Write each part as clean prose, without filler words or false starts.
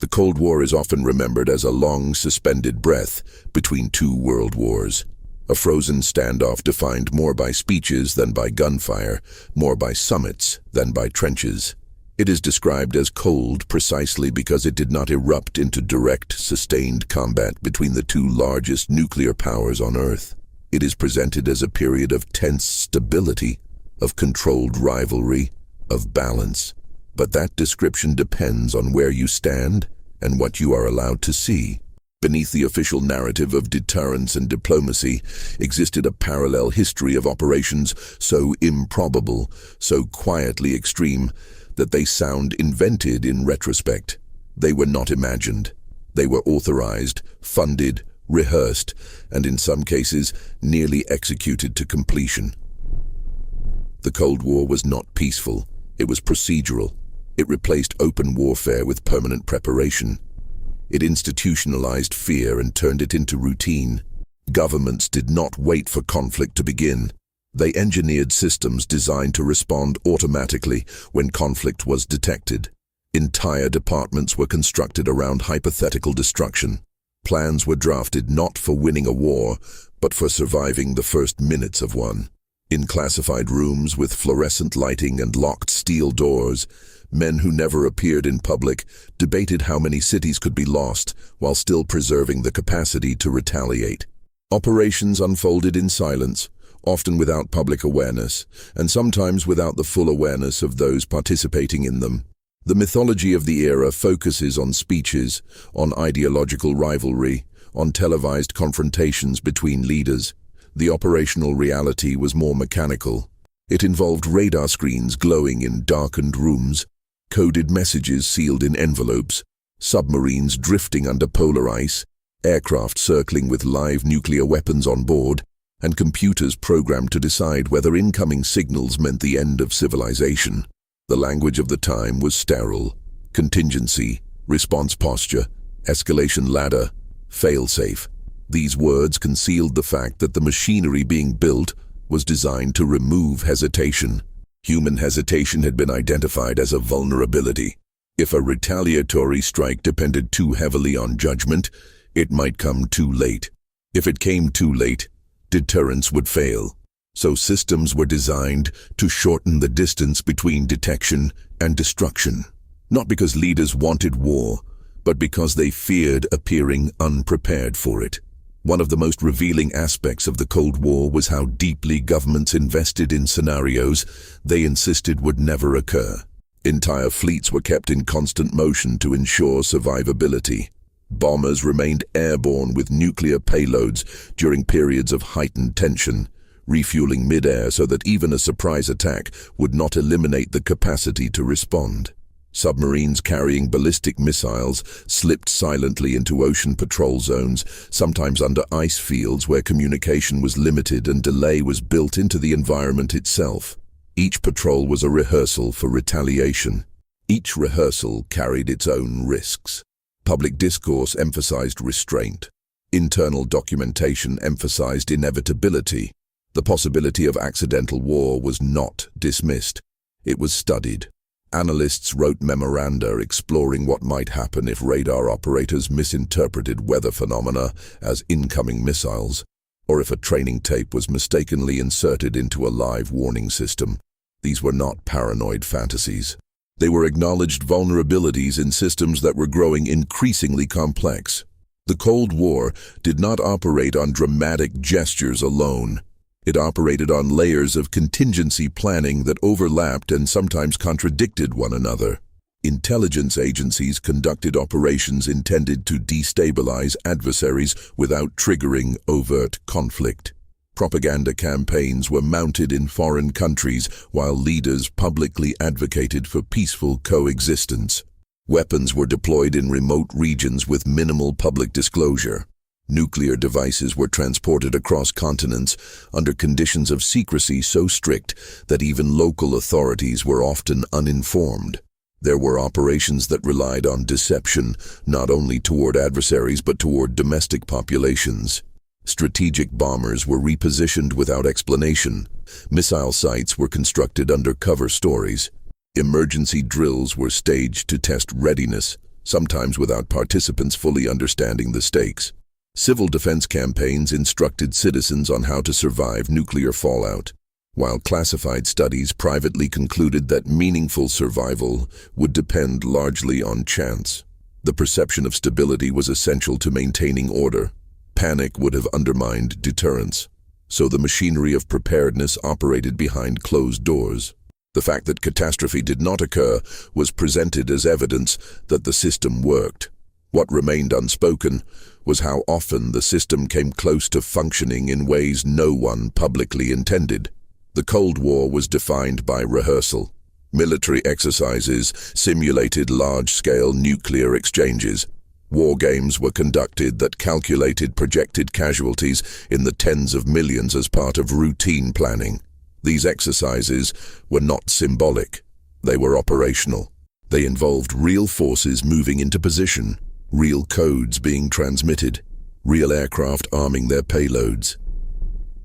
The Cold War is often remembered as a long, suspended breath between two world wars. A frozen standoff defined more by speeches than by gunfire, more by summits than by trenches. It is described as cold precisely because it did not erupt into direct, sustained combat between the two largest nuclear powers on Earth. It is presented as a period of tense stability, of controlled rivalry, of balance. But that description depends on where you stand and what you are allowed to see. Beneath the official narrative of deterrence and diplomacy existed a parallel history of operations so improbable, so quietly extreme, that they sound invented in retrospect. They were not imagined. They were authorized, funded, rehearsed, and in some cases, nearly executed to completion. The Cold War was not peaceful. It was procedural. It replaced open warfare with permanent preparation. It institutionalized fear and turned it into routine. Governments did not wait for conflict to begin. They engineered systems designed to respond automatically when conflict was detected. Entire departments were constructed around hypothetical destruction. Plans were drafted not for winning a war, but for surviving the first minutes of one. In classified rooms with fluorescent lighting and locked steel doors, men who never appeared in public debated how many cities could be lost while still preserving the capacity to retaliate. Operations unfolded in silence, often without public awareness, and sometimes without the full awareness of those participating in them. The mythology of the era focuses on speeches, on ideological rivalry, on televised confrontations between leaders. The operational reality was more mechanical. It involved radar screens glowing in darkened rooms, coded messages sealed in envelopes, submarines drifting under polar ice, aircraft circling with live nuclear weapons on board, and computers programmed to decide whether incoming signals meant the end of civilization. The language of the time was sterile: contingency, response posture, escalation ladder, fail-safe. These words concealed the fact that the machinery being built was designed to remove hesitation. Human hesitation had been identified as a vulnerability. If a retaliatory strike depended too heavily on judgment, it might come too late. If it came too late, deterrence would fail. So systems were designed to shorten the distance between detection and destruction. Not because leaders wanted war, but because they feared appearing unprepared for it. One of the most revealing aspects of the Cold War was how deeply governments invested in scenarios they insisted would never occur. Entire fleets were kept in constant motion to ensure survivability. Bombers remained airborne with nuclear payloads during periods of heightened tension, refueling mid-air so that even a surprise attack would not eliminate the capacity to respond. Submarines carrying ballistic missiles slipped silently into ocean patrol zones, sometimes under ice fields where communication was limited and delay was built into the environment itself. Each patrol was a rehearsal for retaliation. Each rehearsal carried its own risks. Public discourse emphasized restraint. Internal documentation emphasized inevitability. The possibility of accidental war was not dismissed. It was studied. Analysts wrote memoranda exploring what might happen if radar operators misinterpreted weather phenomena as incoming missiles, or if a training tape was mistakenly inserted into a live warning system. These were not paranoid fantasies. They were acknowledged vulnerabilities in systems that were growing increasingly complex. The Cold War did not operate on dramatic gestures alone. It operated on layers of contingency planning that overlapped and sometimes contradicted one another. Intelligence agencies conducted operations intended to destabilize adversaries without triggering overt conflict. Propaganda campaigns were mounted in foreign countries while leaders publicly advocated for peaceful coexistence. Weapons were deployed in remote regions with minimal public disclosure. Nuclear devices were transported across continents under conditions of secrecy so strict that even local authorities were often uninformed. There were operations that relied on deception, not only toward adversaries but toward domestic populations. Strategic bombers were repositioned without explanation. Missile sites were constructed under cover stories. Emergency drills were staged to test readiness. sometimes without participants fully understanding the stakes. Civil defense campaigns instructed citizens on how to survive nuclear fallout, while classified studies privately concluded that meaningful survival would depend largely on chance. The perception of stability was essential to maintaining order. Panic would have undermined deterrence, so the machinery of preparedness operated behind closed doors. The fact that catastrophe did not occur was presented as evidence that the system worked. What remained unspoken was how often the system came close to functioning in ways no one publicly intended. The Cold War was defined by rehearsal. Military exercises simulated large-scale nuclear exchanges. War games were conducted that calculated projected casualties in the tens of millions as part of routine planning. These exercises were not symbolic. They were operational. They involved real forces moving into position, real codes being transmitted, real aircraft arming their payloads.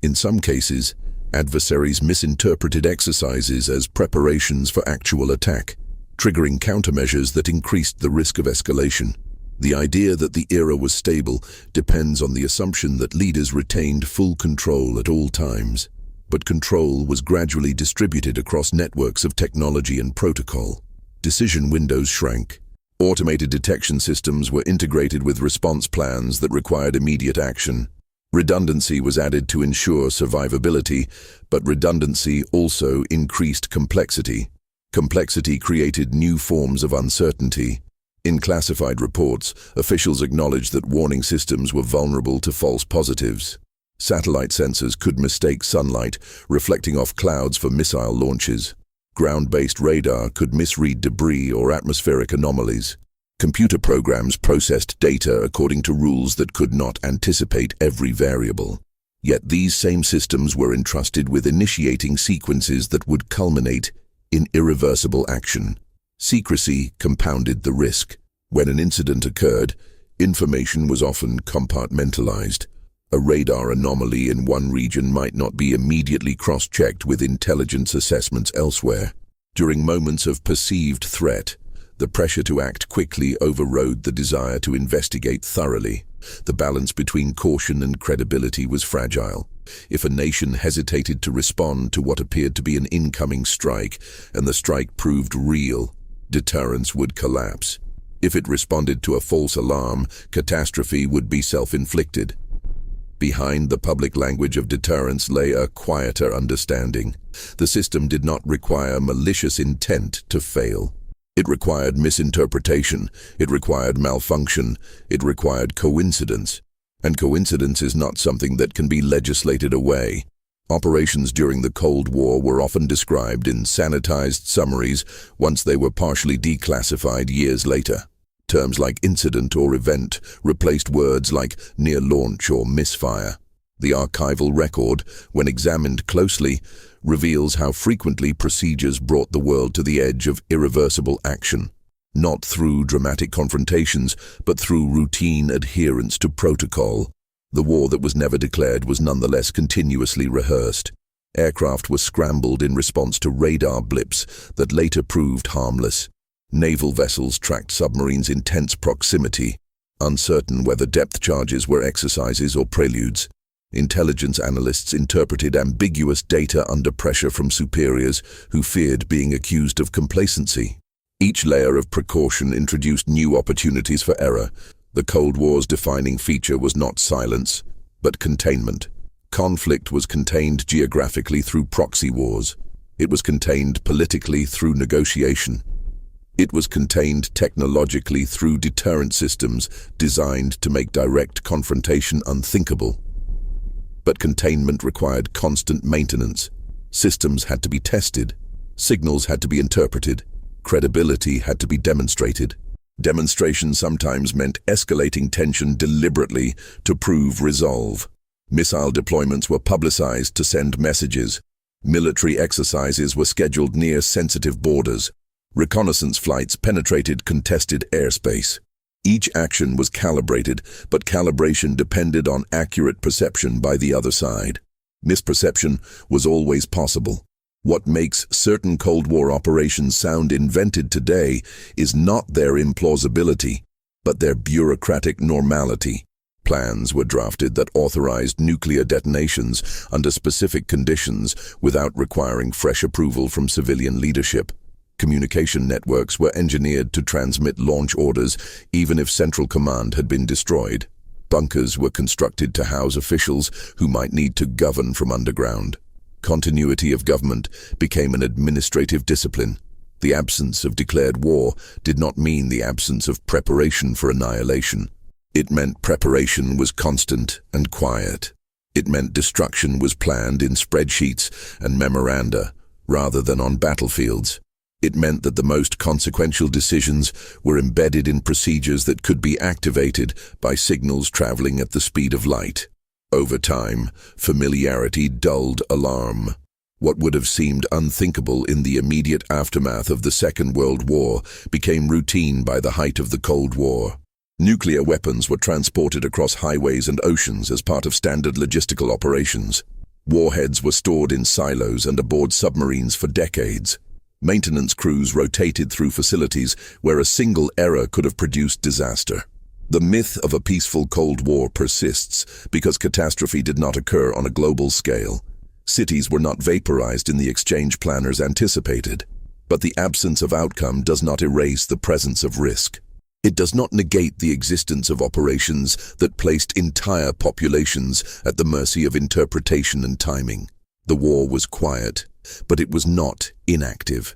In some cases, adversaries misinterpreted exercises as preparations for actual attack, triggering countermeasures that increased the risk of escalation. The idea that the era was stable depends on the assumption that leaders retained full control at all times. But control was gradually distributed across networks of technology and protocol. Decision windows shrank. Automated detection systems were integrated with response plans that required immediate action. Redundancy was added to ensure survivability, but redundancy also increased complexity. Complexity created new forms of uncertainty. In classified reports, officials acknowledged that warning systems were vulnerable to false positives. Satellite sensors could mistake sunlight, reflecting off clouds for missile launches. Ground-based radar could misread debris or atmospheric anomalies. Computer programs processed data according to rules that could not anticipate every variable. Yet these same systems were entrusted with initiating sequences that would culminate in irreversible action. Secrecy compounded the risk. When an incident occurred, information was often compartmentalized. A radar anomaly in one region might not be immediately cross-checked with intelligence assessments elsewhere. During moments of perceived threat, the pressure to act quickly overrode the desire to investigate thoroughly. The balance between caution and credibility was fragile. If a nation hesitated to respond to what appeared to be an incoming strike, and the strike proved real, deterrence would collapse. If it responded to a false alarm, catastrophe would be self-inflicted. Behind the public language of deterrence lay a quieter understanding. The system did not require malicious intent to fail. It required misinterpretation, it required malfunction, it required coincidence. And coincidence is not something that can be legislated away. Operations during the Cold War were often described in sanitized summaries once they were partially declassified years later. Terms like incident or event replaced words like near launch or misfire. The archival record, when examined closely, reveals how frequently procedures brought the world to the edge of irreversible action, not through dramatic confrontations, but through routine adherence to protocol. The war that was never declared was nonetheless continuously rehearsed. Aircraft were scrambled in response to radar blips that later proved harmless. Naval vessels tracked submarines in tense proximity, uncertain whether depth charges were exercises or preludes. Intelligence analysts interpreted ambiguous data under pressure from superiors who feared being accused of complacency. Each layer of precaution introduced new opportunities for error. The Cold War's defining feature was not silence, but containment. Conflict was contained geographically through proxy wars. It was contained politically through negotiation. It was contained technologically through deterrent systems designed to make direct confrontation unthinkable. But containment required constant maintenance. Systems had to be tested. Signals had to be interpreted. Credibility had to be demonstrated. Demonstration sometimes meant escalating tension deliberately to prove resolve. Missile deployments were publicized to send messages. Military exercises were scheduled near sensitive borders. Reconnaissance flights penetrated contested airspace. Each action was calibrated, but calibration depended on accurate perception by the other side. Misperception was always possible. What makes certain Cold War operations sound invented today is not their implausibility, but their bureaucratic normality. Plans were drafted that authorized nuclear detonations under specific conditions without requiring fresh approval from civilian leadership. Communication networks were engineered to transmit launch orders even if central command had been destroyed. Bunkers were constructed to house officials who might need to govern from underground. Continuity of government became an administrative discipline. The absence of declared war did not mean the absence of preparation for annihilation. It meant preparation was constant and quiet. It meant destruction was planned in spreadsheets and memoranda rather than on battlefields. It meant that the most consequential decisions were embedded in procedures that could be activated by signals traveling at the speed of light. Over time, familiarity dulled alarm. What would have seemed unthinkable in the immediate aftermath of the Second World War became routine by the height of the Cold War. Nuclear weapons were transported across highways and oceans as part of standard logistical operations. Warheads were stored in silos and aboard submarines for decades. Maintenance crews rotated through facilities where a single error could have produced disaster. The myth of a peaceful Cold War persists because catastrophe did not occur on a global scale. Cities were not vaporized in the exchange planners anticipated. But the absence of outcome does not erase the presence of risk. It does not negate the existence of operations that placed entire populations at the mercy of interpretation and timing. The war was quiet, but it was not inactive.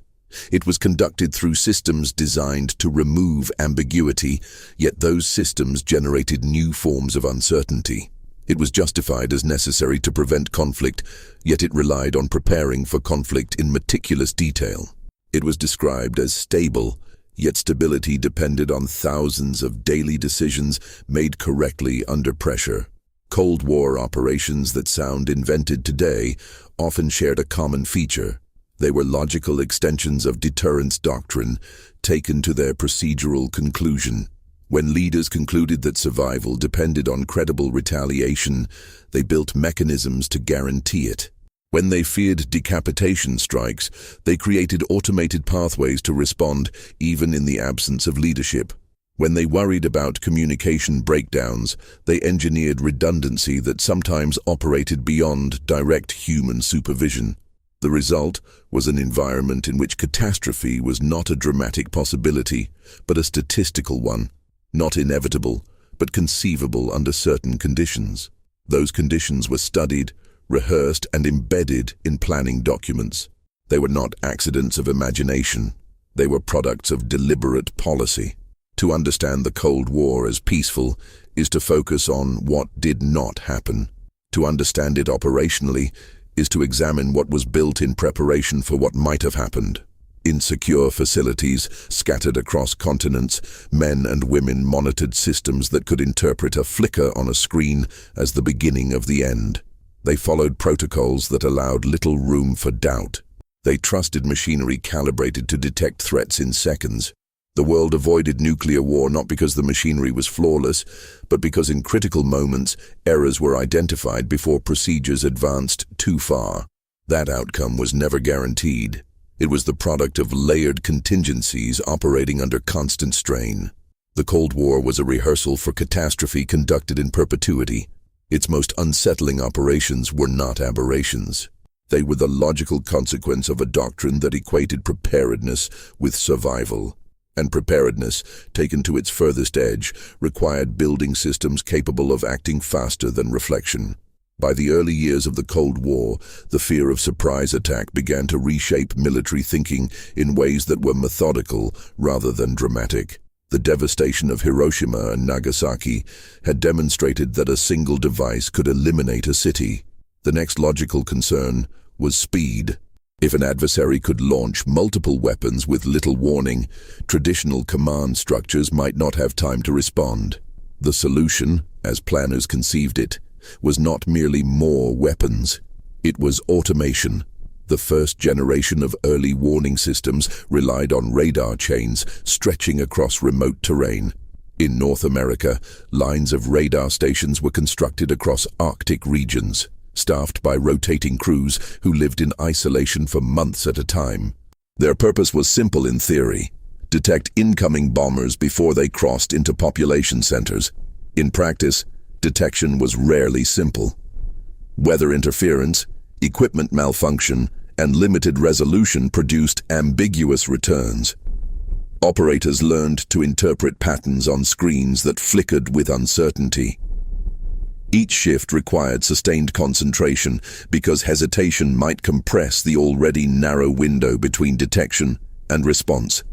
It was conducted through systems designed to remove ambiguity, yet those systems generated new forms of uncertainty. It was justified as necessary to prevent conflict, yet it relied on preparing for conflict in meticulous detail. It was described as stable, yet stability depended on thousands of daily decisions made correctly under pressure. Cold War operations that sound invented today often shared a common feature. They were logical extensions of deterrence doctrine, taken to their procedural conclusion. When leaders concluded that survival depended on credible retaliation, they built mechanisms to guarantee it. When they feared decapitation strikes, they created automated pathways to respond even in the absence of leadership. When they worried about communication breakdowns, they engineered redundancy that sometimes operated beyond direct human supervision. The result was an environment in which catastrophe was not a dramatic possibility, but a statistical one, not inevitable, but conceivable under certain conditions. Those conditions were studied, rehearsed, and embedded in planning documents. They were not accidents of imagination. They were products of deliberate policy. To understand the Cold War as peaceful is to focus on what did not happen. To understand it operationally is to examine what was built in preparation for what might have happened. In secure facilities scattered across continents, men and women monitored systems that could interpret a flicker on a screen as the beginning of the end. They followed protocols that allowed little room for doubt. They trusted machinery calibrated to detect threats in seconds. The world avoided nuclear war not because the machinery was flawless, but because in critical moments, errors were identified before procedures advanced too far. That outcome was never guaranteed. It was the product of layered contingencies operating under constant strain. The Cold War was a rehearsal for catastrophe conducted in perpetuity. Its most unsettling operations were not aberrations. They were the logical consequence of a doctrine that equated preparedness with survival. And preparedness, taken to its furthest edge, required building systems capable of acting faster than reflection. By the early years of the Cold War, the fear of surprise attack began to reshape military thinking in ways that were methodical rather than dramatic. The devastation of Hiroshima and Nagasaki had demonstrated that a single device could eliminate a city. The next logical concern was speed. If an adversary could launch multiple weapons with little warning, traditional command structures might not have time to respond. The solution, as planners conceived it, was not merely more weapons. It was automation. The first generation of early warning systems relied on radar chains stretching across remote terrain. In North America, lines of radar stations were constructed across Arctic regions. staffed by rotating crews who lived in isolation for months at a time. Their purpose was simple in theory: detect incoming bombers before they crossed into population centers. In practice, detection was rarely simple. Weather interference, equipment malfunction, and limited resolution produced ambiguous returns. Operators learned to interpret patterns on screens that flickered with uncertainty. Each shift required sustained concentration because hesitation might compress the already narrow window between detection and response.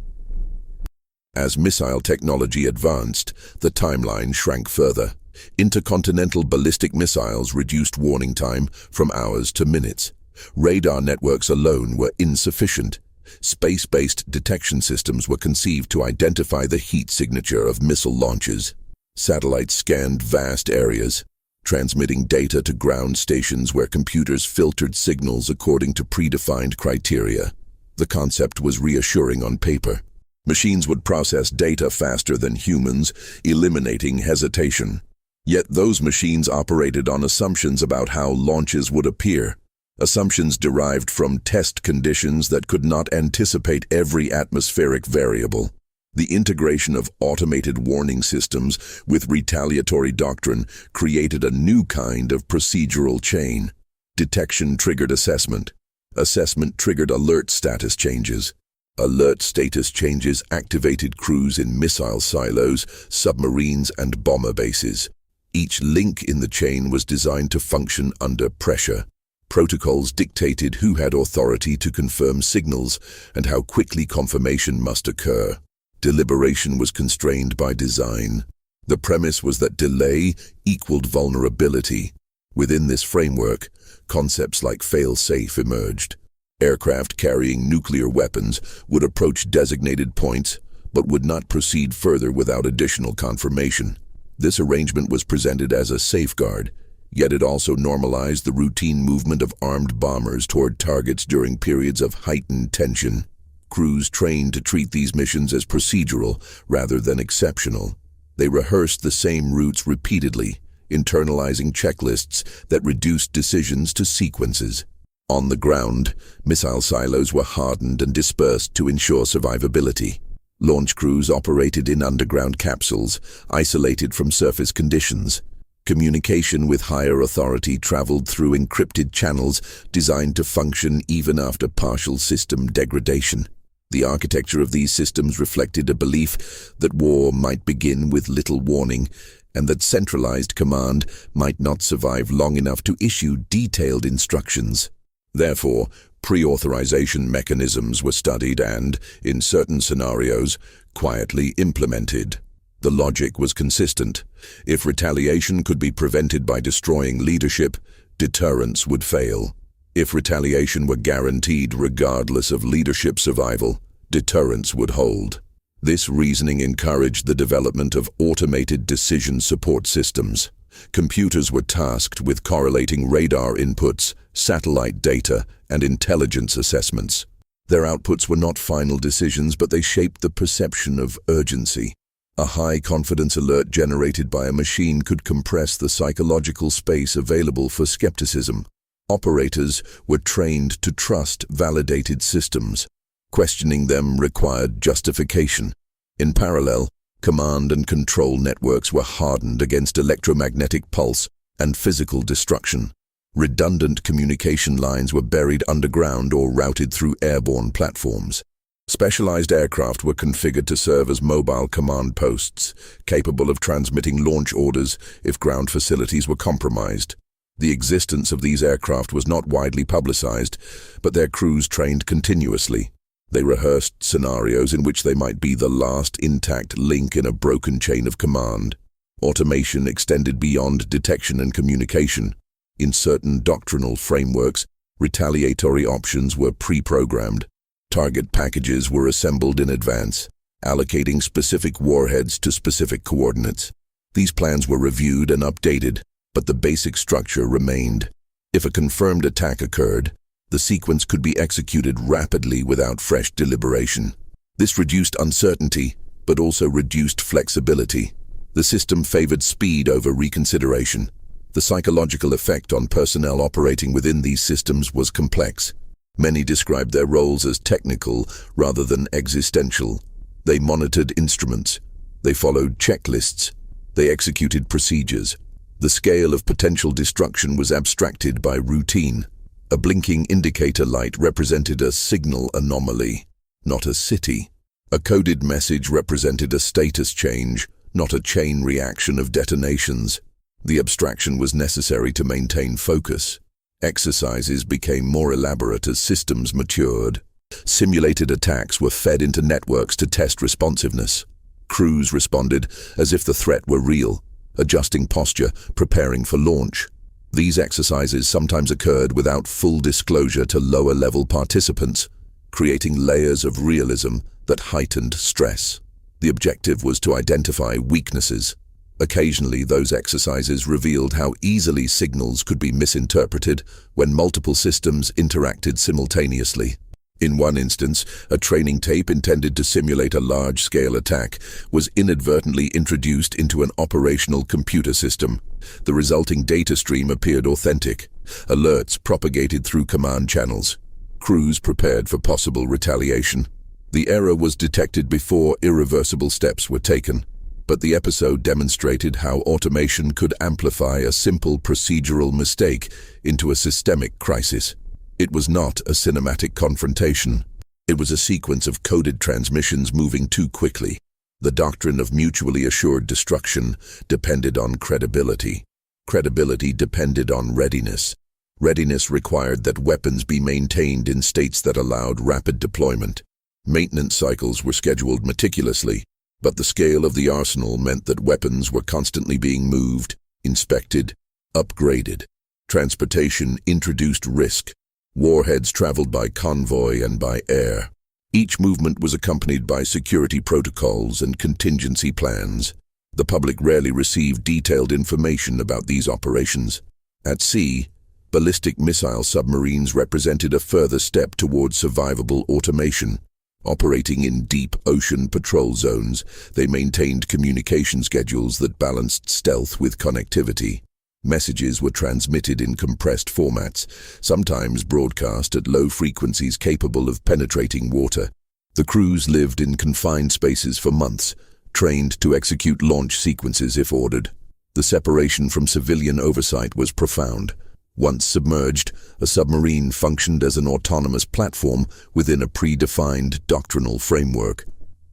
As missile technology advanced, the timeline shrank further. Intercontinental ballistic missiles reduced warning time from hours to minutes. Radar networks alone were insufficient. Space-based detection systems were conceived to identify the heat signature of missile launches. Satellites scanned vast areas, transmitting data to ground stations where computers filtered signals according to predefined criteria. The concept was reassuring on paper. Machines would process data faster than humans, eliminating hesitation. Yet those machines operated on assumptions about how launches would appear. Assumptions derived from test conditions that could not anticipate every atmospheric variable. The integration of automated warning systems with retaliatory doctrine created a new kind of procedural chain. Detection triggered assessment. Assessment triggered alert status changes. Alert status changes activated crews in missile silos, submarines, and bomber bases. Each link in the chain was designed to function under pressure. Protocols dictated who had authority to confirm signals and how quickly confirmation must occur. Deliberation was constrained by design. The premise was that delay equaled vulnerability. Within this framework, concepts like fail-safe emerged. Aircraft carrying nuclear weapons would approach designated points, but would not proceed further without additional confirmation. This arrangement was presented as a safeguard, yet it also normalized the routine movement of armed bombers toward targets during periods of heightened tension. Crews trained to treat these missions as procedural rather than exceptional. They rehearsed the same routes repeatedly, internalizing checklists that reduced decisions to sequences. On the ground, missile silos were hardened and dispersed to ensure survivability. Launch crews operated in underground capsules, isolated from surface conditions. Communication with higher authority traveled through encrypted channels designed to function even after partial system degradation. The architecture of these systems reflected a belief that war might begin with little warning, and that centralized command might not survive long enough to issue detailed instructions. Therefore, pre-authorization mechanisms were studied and, in certain scenarios, quietly implemented. The logic was consistent. If retaliation could be prevented by destroying leadership, deterrence would fail. If retaliation were guaranteed regardless of leadership survival, deterrence would hold. This reasoning encouraged the development of automated decision support systems. Computers were tasked with correlating radar inputs, satellite data, and intelligence assessments. Their outputs were not final decisions, but they shaped the perception of urgency. A high-confidence alert generated by a machine could compress the psychological space available for skepticism. Operators were trained to trust validated systems. Questioning them required justification. In parallel, command and control networks were hardened against electromagnetic pulse and physical destruction. Redundant communication lines were buried underground or routed through airborne platforms. Specialized aircraft were configured to serve as mobile command posts, capable of transmitting launch orders if ground facilities were compromised. The existence of these aircraft was not widely publicized, but their crews trained continuously. They rehearsed scenarios in which they might be the last intact link in a broken chain of command. Automation extended beyond detection and communication. In certain doctrinal frameworks, retaliatory options were pre-programmed. Target packages were assembled in advance, allocating specific warheads to specific coordinates. These plans were reviewed and updated, but the basic structure remained. If a confirmed attack occurred, the sequence could be executed rapidly without fresh deliberation. This reduced uncertainty, but also reduced flexibility. The system favored speed over reconsideration. The psychological effect on personnel operating within these systems was complex. Many described their roles as technical rather than existential. They monitored instruments. They followed checklists. They executed procedures. The scale of potential destruction was abstracted by routine. A blinking indicator light represented a signal anomaly, not a city. A coded message represented a status change, not a chain reaction of detonations. The abstraction was necessary to maintain focus. Exercises became more elaborate as systems matured. Simulated attacks were fed into networks to test responsiveness. Crews responded as if the threat were real, adjusting posture, preparing for launch. These exercises sometimes occurred without full disclosure to lower-level participants, creating layers of realism that heightened stress. The objective was to identify weaknesses. Occasionally, those exercises revealed how easily signals could be misinterpreted when multiple systems interacted simultaneously. In one instance, a training tape intended to simulate a large-scale attack was inadvertently introduced into an operational computer system. The resulting data stream appeared authentic. Alerts propagated through command channels. Crews prepared for possible retaliation. The error was detected before irreversible steps were taken. But the episode demonstrated how automation could amplify a simple procedural mistake into a systemic crisis. It was not a cinematic confrontation. It was a sequence of coded transmissions moving too quickly. The doctrine of mutually assured destruction depended on credibility. Credibility depended on readiness. Readiness required that weapons be maintained in states that allowed rapid deployment. Maintenance cycles were scheduled meticulously, but the scale of the arsenal meant that weapons were constantly being moved, inspected, upgraded. Transportation introduced risk. Warheads traveled by convoy and by air. Each movement was accompanied by security protocols and contingency plans. The public rarely received detailed information about these operations. At sea, ballistic missile submarines represented a further step toward survivable automation. Operating in deep ocean patrol zones, they maintained communication schedules that balanced stealth with connectivity. Messages were transmitted in compressed formats, sometimes broadcast at low frequencies capable of penetrating water. The crews lived in confined spaces for months, trained to execute launch sequences if ordered. The separation from civilian oversight was profound. Once submerged, a submarine functioned as an autonomous platform within a predefined doctrinal framework.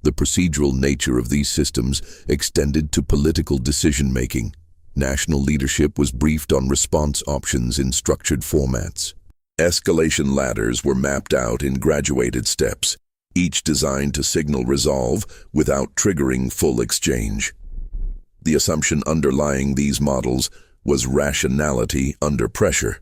The procedural nature of these systems extended to political decision-making. National leadership was briefed on response options in structured formats. Escalation ladders were mapped out in graduated steps, each designed to signal resolve without triggering full exchange. The assumption underlying these models was rationality under pressure.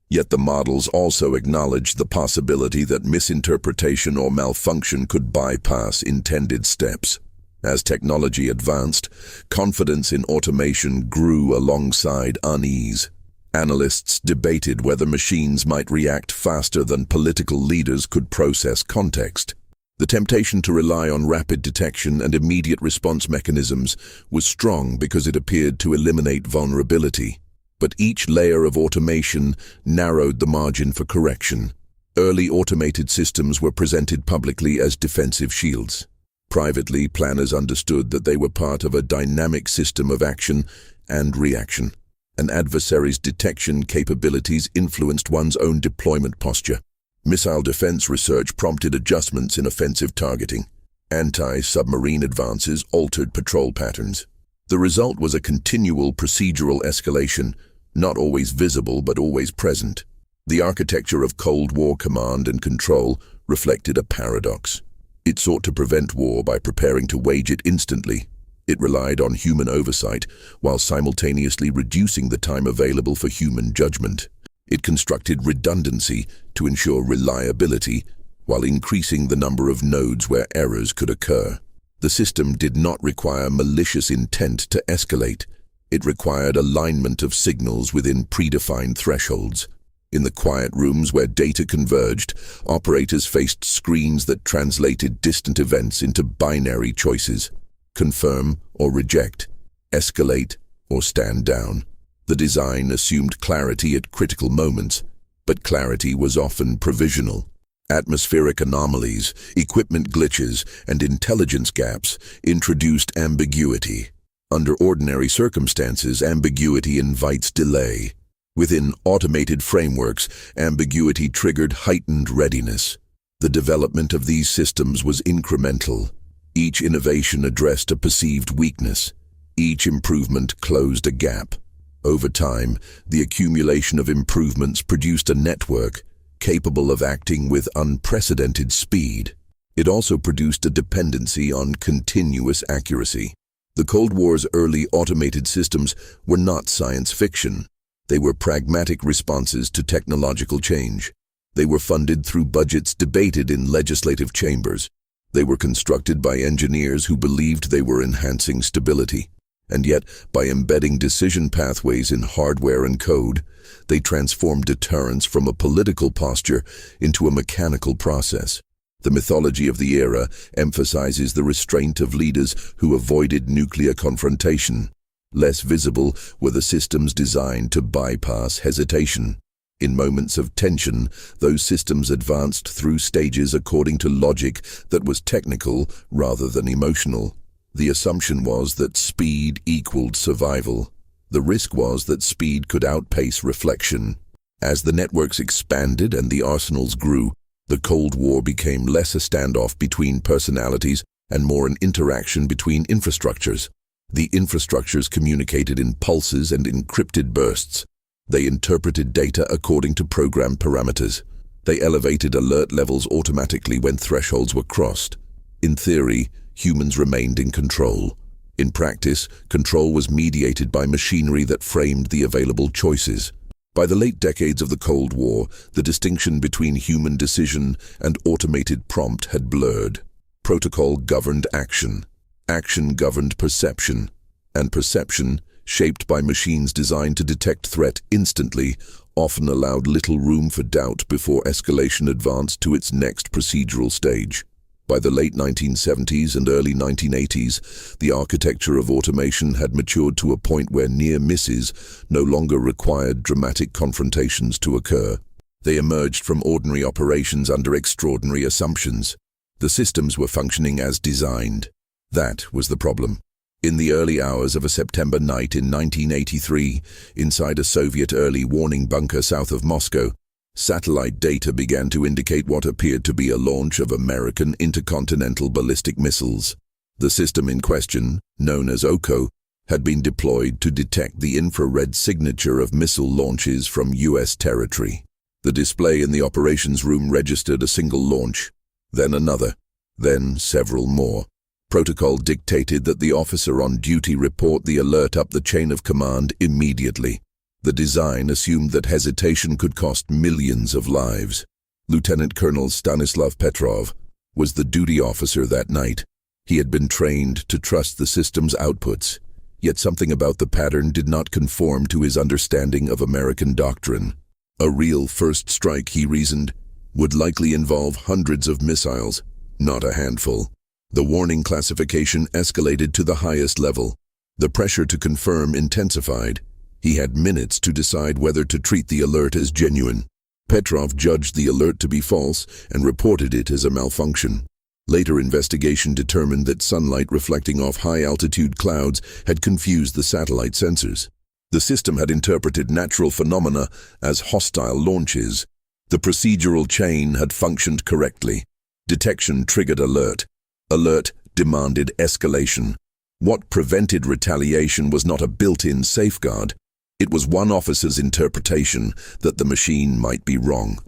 Yet the models also acknowledged the possibility that misinterpretation or malfunction could bypass intended steps. As technology advanced, confidence in automation grew alongside unease. Analysts debated whether machines might react faster than political leaders could process context. The temptation to rely on rapid detection and immediate response mechanisms was strong because it appeared to eliminate vulnerability. But each layer of automation narrowed the margin for correction. Early automated systems were presented publicly as defensive shields. Privately, planners understood that they were part of a dynamic system of action and reaction. An adversary's detection capabilities influenced one's own deployment posture. Missile defense research prompted adjustments in offensive targeting. Anti-submarine advances altered patrol patterns. The result was a continual procedural escalation, not always visible but always present. The architecture of Cold War command and control reflected a paradox. It sought to prevent war by preparing to wage it instantly. It relied on human oversight while simultaneously reducing the time available for human judgment. It constructed redundancy to ensure reliability while increasing the number of nodes where errors could occur. The system did not require malicious intent to escalate. It required alignment of signals within predefined thresholds. In the quiet rooms where data converged, operators faced screens that translated distant events into binary choices: confirm or reject, escalate or stand down. The The design assumed clarity at critical moments, but clarity was often provisional. Atmospheric anomalies, equipment glitches, and intelligence gaps introduced ambiguity. Under ordinary circumstances, ambiguity invites delay. Within automated frameworks, ambiguity triggered heightened readiness. The development of these systems was incremental. Each innovation addressed a perceived weakness. Each improvement closed a gap. Over time, the accumulation of improvements produced a network capable of acting with unprecedented speed. It also produced a dependency on continuous accuracy. The Cold War's early automated systems were not science fiction. They were pragmatic responses to technological change. They were funded through budgets debated in legislative chambers. They were constructed by engineers who believed they were enhancing stability. And yet, by embedding decision pathways in hardware and code, they transformed deterrence from a political posture into a mechanical process. The mythology of the era emphasizes the restraint of leaders who avoided nuclear confrontation. Less visible were the systems designed to bypass hesitation. In moments of tension, those systems advanced through stages according to logic that was technical rather than emotional. The assumption was that speed equaled survival. The risk was that speed could outpace reflection. As the networks expanded and the arsenals grew, the Cold War became less a standoff between personalities and more an interaction between infrastructures. The infrastructures communicated in pulses and encrypted bursts. They interpreted data according to program parameters. They elevated alert levels automatically when thresholds were crossed. In theory, humans remained in control. In practice, control was mediated by machinery that framed the available choices. By the late decades of the Cold War, the distinction between human decision and automated prompt had blurred. Protocol governed action. Action governed perception. And perception, shaped by machines designed to detect threat instantly, often allowed little room for doubt before escalation advanced to its next procedural stage. By the late 1970s and early 1980s, the architecture of automation had matured to a point where near misses no longer required dramatic confrontations to occur. They emerged from ordinary operations under extraordinary assumptions. The systems were functioning as designed. That was the problem. In the early hours of a September night in 1983, inside a Soviet early warning bunker south of Moscow, satellite data began to indicate what appeared to be a launch of American intercontinental ballistic missiles. The system in question, known as OCO, had been deployed to detect the infrared signature of missile launches from U.S. territory. The display in the operations room registered a single launch, then another, then several more. Protocol dictated that the officer on duty report the alert up the chain of command immediately. The design assumed that hesitation could cost millions of lives. Lieutenant Colonel Stanislav Petrov was the duty officer that night. He had been trained to trust the system's outputs, yet something about the pattern did not conform to his understanding of American doctrine. A real first strike, he reasoned, would likely involve hundreds of missiles, not a handful. The warning classification escalated to the highest level. The pressure to confirm intensified. He had minutes to decide whether to treat the alert as genuine. Petrov judged the alert to be false and reported it as a malfunction. Later investigation determined that sunlight reflecting off high-altitude clouds had confused the satellite sensors. The system had interpreted natural phenomena as hostile launches. The procedural chain had functioned correctly. Detection triggered alert. Alert demanded escalation. What prevented retaliation was not a built-in safeguard. It was one officer's interpretation that the machine might be wrong.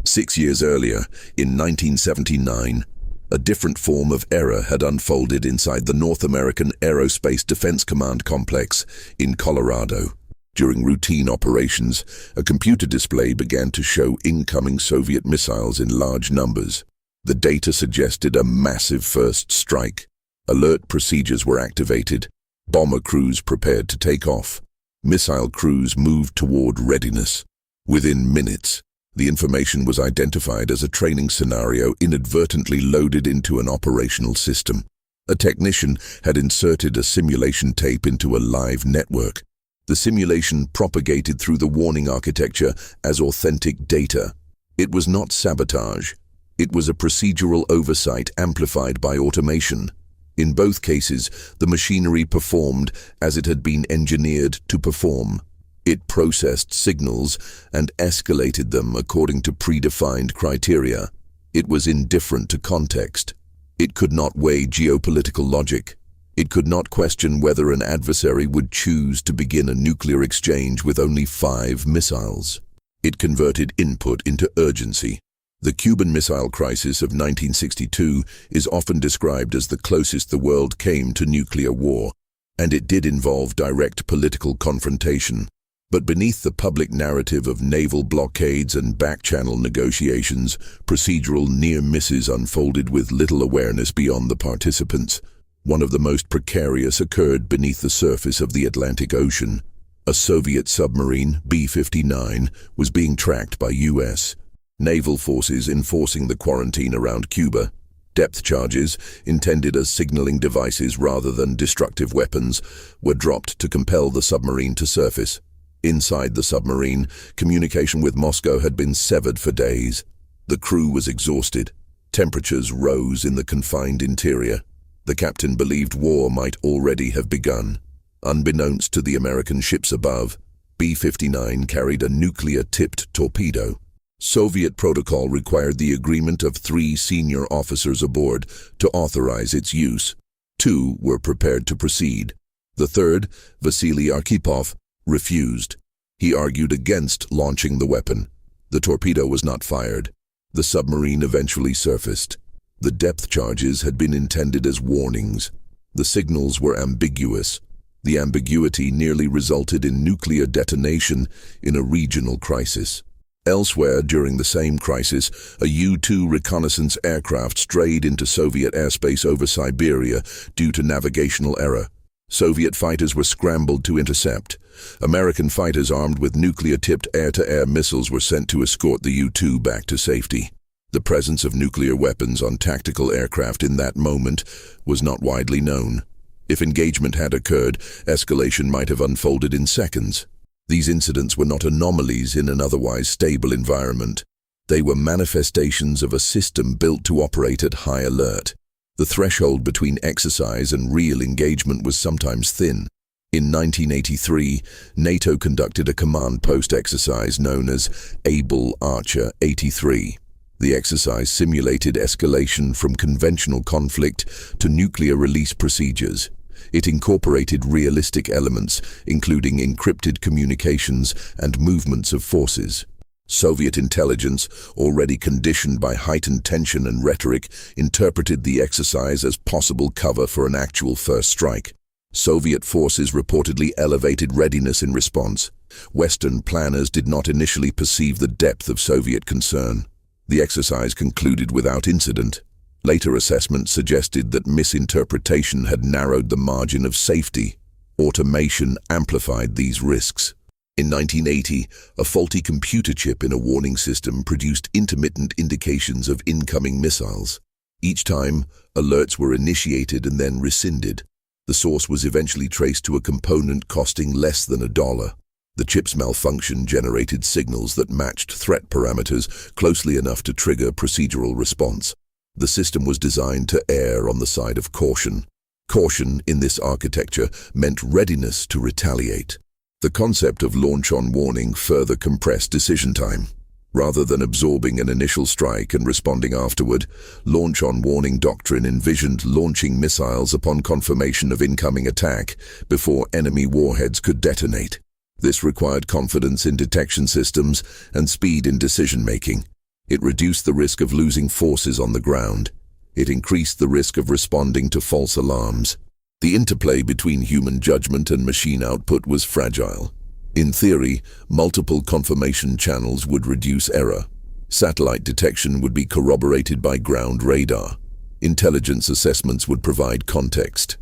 6 years earlier, in 1979, a different form of error had unfolded inside the North American Aerospace Defense Command Complex in Colorado. During routine operations, a computer display began to show incoming Soviet missiles in large numbers. The data suggested a massive first strike. Alert procedures were activated. Bomber crews prepared to take off. Missile crews moved toward readiness. Within minutes, the information was identified as a training scenario inadvertently loaded into an operational system. A technician had inserted a simulation tape into a live network. The simulation propagated through the warning architecture as authentic data. It was not sabotage. It was a procedural oversight amplified by automation. In both cases, the machinery performed as it had been engineered to perform. It processed signals and escalated them according to predefined criteria. It was indifferent to context. It could not weigh geopolitical logic. It could not question whether an adversary would choose to begin a nuclear exchange with only 5 missiles. It converted input into urgency. The Cuban Missile Crisis of 1962 is often described as the closest the world came to nuclear war, and it did involve direct political confrontation. But beneath the public narrative of naval blockades and back-channel negotiations, procedural near misses unfolded with little awareness beyond the participants. One of the most precarious occurred beneath the surface of the Atlantic Ocean. A Soviet submarine, B-59, was being tracked by U.S. naval forces enforcing the quarantine around Cuba. Depth charges, intended as signaling devices rather than destructive weapons, were dropped to compel the submarine to surface. Inside the submarine, communication with Moscow had been severed for days. The crew was exhausted. Temperatures rose in the confined interior. The captain believed war might already have begun. Unbeknownst to the American ships above, B-59 carried a nuclear-tipped torpedo. Soviet protocol required the agreement of 3 senior officers aboard to authorize its use. 2 were prepared to proceed. The third, Vasily Arkhipov, refused. He argued against launching the weapon. The torpedo was not fired. The submarine eventually surfaced. The depth charges had been intended as warnings. The signals were ambiguous. The ambiguity nearly resulted in nuclear detonation in a regional crisis. Elsewhere, during the same crisis, a U-2 reconnaissance aircraft strayed into Soviet airspace over Siberia due to navigational error. Soviet fighters were scrambled to intercept. American fighters armed with nuclear-tipped air-to-air missiles were sent to escort the U-2 back to safety. The presence of nuclear weapons on tactical aircraft in that moment was not widely known. If engagement had occurred, escalation might have unfolded in seconds. These incidents were not anomalies in an otherwise stable environment. They were manifestations of a system built to operate at high alert. The threshold between exercise and real engagement was sometimes thin. In 1983, NATO conducted a command post exercise known as Able Archer 83. The exercise simulated escalation from conventional conflict to nuclear release procedures. It incorporated realistic elements, including encrypted communications and movements of forces. Soviet intelligence, already conditioned by heightened tension and rhetoric, interpreted the exercise as possible cover for an actual first strike. Soviet forces reportedly elevated readiness in response. Western planners did not initially perceive the depth of Soviet concern. The exercise concluded without incident. Later assessments suggested that misinterpretation had narrowed the margin of safety. Automation amplified these risks. In 1980, a faulty computer chip in a warning system produced intermittent indications of incoming missiles. Each time, alerts were initiated and then rescinded. The source was eventually traced to a component costing less than $1. The chip's malfunction generated signals that matched threat parameters closely enough to trigger procedural response. The system was designed to err on the side of caution. Caution in this architecture meant readiness to retaliate. The concept of launch on warning further compressed decision time. Rather than absorbing an initial strike and responding afterward, launch on warning doctrine envisioned launching missiles upon confirmation of incoming attack before enemy warheads could detonate. This required confidence in detection systems and speed in decision-making. It reduced the risk of losing forces on the ground. It increased the risk of responding to false alarms. The interplay between human judgment and machine output was fragile. In theory, multiple confirmation channels would reduce error. Satellite detection would be corroborated by ground radar. Intelligence assessments would provide context.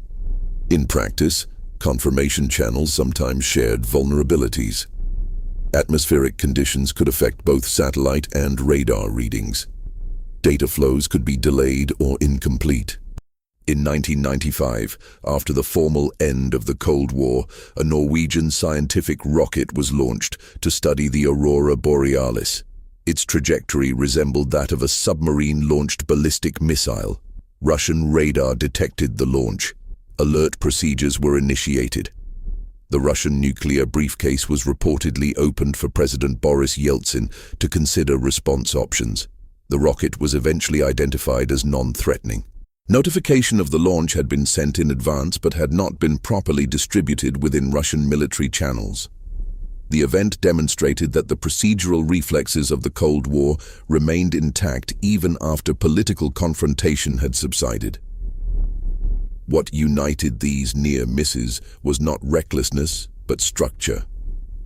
In practice, confirmation channels sometimes shared vulnerabilities. Atmospheric conditions could affect both satellite and radar readings. Data flows could be delayed or incomplete. In 1995, after the formal end of the Cold War, a Norwegian scientific rocket was launched to study the aurora borealis. Its trajectory resembled that of a submarine-launched ballistic missile. Russian radar detected the launch. Alert procedures were initiated. The Russian nuclear briefcase was reportedly opened for President Boris Yeltsin to consider response options. The rocket was eventually identified as non-threatening. Notification of the launch had been sent in advance but had not been properly distributed within Russian military channels. The event demonstrated that the procedural reflexes of the Cold War remained intact even after political confrontation had subsided. What united these near misses was not recklessness, but structure.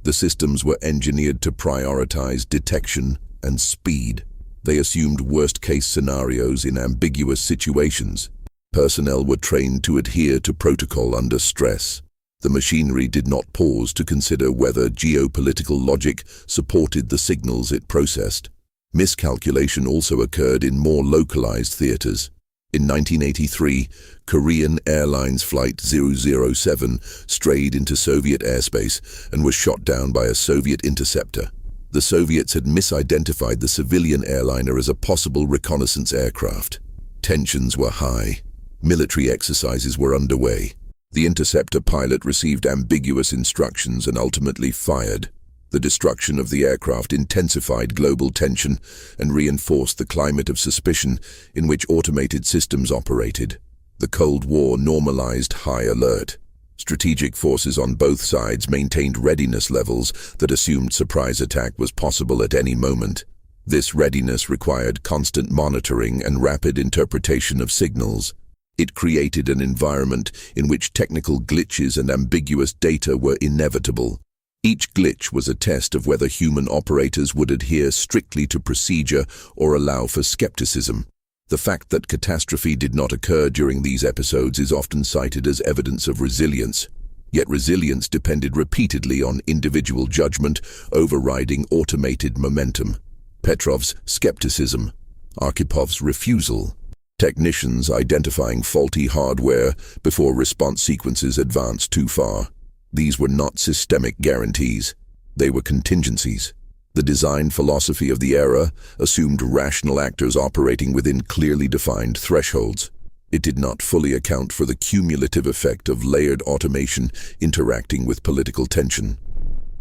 The systems were engineered to prioritize detection and speed. They assumed worst-case scenarios in ambiguous situations. Personnel were trained to adhere to protocol under stress. The machinery did not pause to consider whether geopolitical logic supported the signals it processed. Miscalculation also occurred in more localized theaters. In 1983, Korean Airlines Flight 007 strayed into Soviet airspace and was shot down by a Soviet interceptor. The Soviets had misidentified the civilian airliner as a possible reconnaissance aircraft. Tensions were high. Military exercises were underway. The interceptor pilot received ambiguous instructions and ultimately fired. The destruction of the aircraft intensified global tension and reinforced the climate of suspicion in which automated systems operated. The Cold War normalized high alert. Strategic forces on both sides maintained readiness levels that assumed surprise attack was possible at any moment. This readiness required constant monitoring and rapid interpretation of signals. It created an environment in which technical glitches and ambiguous data were inevitable. Each glitch was a test of whether human operators would adhere strictly to procedure or allow for skepticism. The fact that catastrophe did not occur during these episodes is often cited as evidence of resilience. Yet resilience depended repeatedly on individual judgment, overriding automated momentum. Petrov's skepticism, Archipov's refusal, technicians identifying faulty hardware before response sequences advanced too far. These were not systemic guarantees. They were contingencies. The design philosophy of the era assumed rational actors operating within clearly defined thresholds. It did not fully account for the cumulative effect of layered automation interacting with political tension.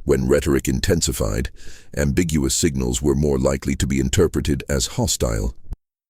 When rhetoric intensified, ambiguous signals were more likely to be interpreted as hostile.